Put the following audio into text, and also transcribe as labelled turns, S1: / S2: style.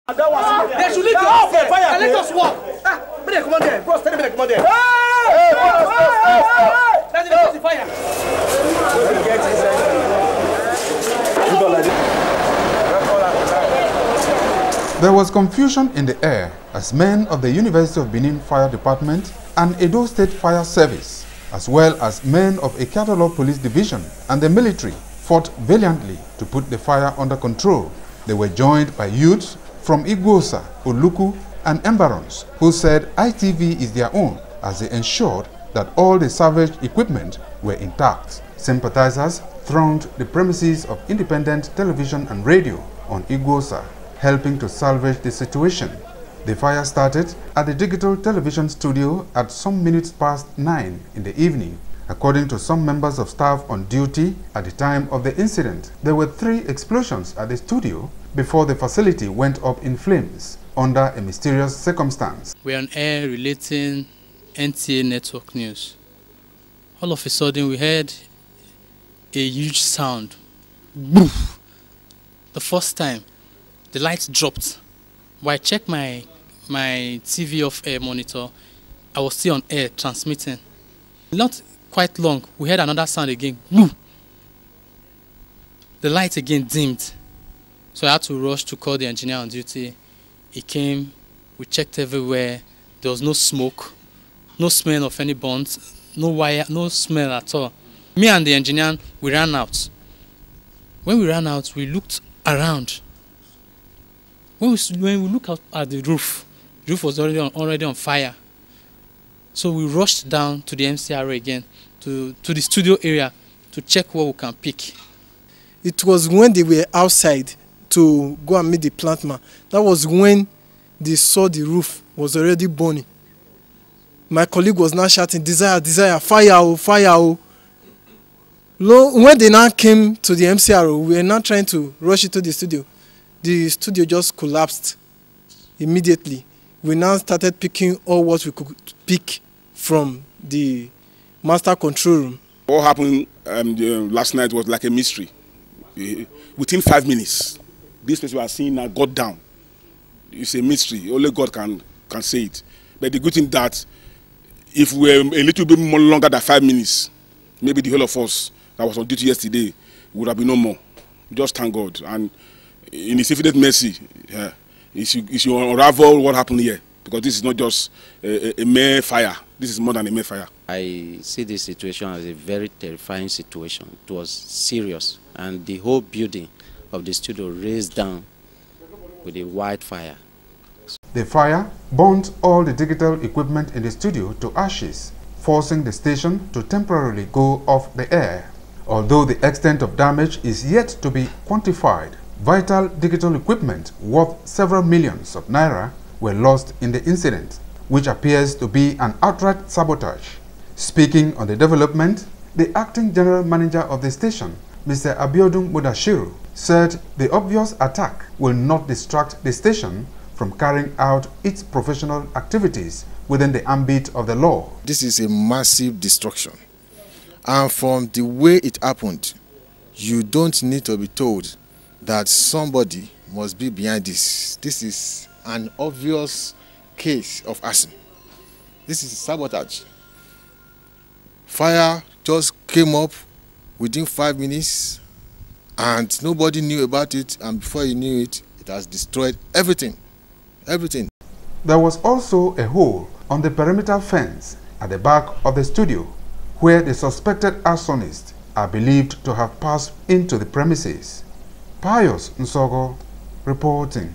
S1: They should leave the office and let us walk. Come on there. Bros, tell me come on there. That's the fire.
S2: There was confusion in the air as men of the University of Benin Fire Department and Edo State Fire Service, as well as men of Ekadolo Police Division and the military, fought valiantly to put the fire under control. They were joined by youths from Iguosa, Oluku, and environs who said ITV is their own as they ensured that all the salvaged equipment were intact. Sympathizers thronged the premises of independent television and radio on Iguosa, helping to salvage the situation. The fire started at the digital television studio at some minutes past 9 in the evening. According to some members of staff on duty at the time of the incident, there were 3 explosions at the studio before the facility went up in flames under a mysterious circumstance.
S3: We are on air relating NTA network news. All of a sudden we heard a huge sound. Boof! The first time, the lights dropped. When I checked my TV off air monitor, I was still on air transmitting. Not quite long, we heard another sound again. Boom! The light again dimmed. So I had to rush to call the engineer on duty. He came, we checked everywhere. There was no smoke, no smell of any burns, no wire, no smell at all. Me and the engineer, we ran out. When we ran out, we looked around. When we looked out at the roof was already on fire. So we rushed down to the MCRA again, to the studio area, to check what we can pick.
S4: It was when they were outside to go and meet the plant man. That was when they saw the roof was already burning. My colleague was now shouting, "Desire, desire, fire, oh, fire, oh." When they now came to the MCRO, we were now trying to rush into the studio. The studio just collapsed immediately. We now started picking all what we could pick from the master control room.
S5: What happened last night was like a mystery. Within 5 minutes, this place we are seeing now got down. It's a mystery. Only God can say it. But the good thing that if we were a little bit more longer than 5 minutes, maybe the whole of us that was on duty yesterday would have been no more. Just thank God. And in His infinite mercy, He should unravel what happened here. Because this is not just a mere fire. This is more than a mere fire.
S6: I see this situation as a very terrifying situation. It was serious. And the whole building of the studio raised down with a wildfire.
S2: The fire burnt all the digital equipment in the studio to ashes, forcing the station to temporarily go off the air. Although the extent of damage is yet to be quantified, vital digital equipment worth several millions of naira were lost in the incident, which appears to be an outright sabotage. Speaking on the development, the acting general manager of the station, Mr. Abiodun Mudashiru, said the obvious attack will not distract the station from carrying out its professional activities within the ambit of the law.
S7: This is a massive destruction. And from the way it happened, you don't need to be told that somebody must be behind this. This is an obvious case of arson. This is sabotage. Fire just came up within 5 minutes and nobody knew about it, and before you knew it, it has destroyed everything. Everything.
S2: There was also a hole on the perimeter fence at the back of the studio where the suspected arsonists are believed to have passed into the premises. Pius Nsogo reporting.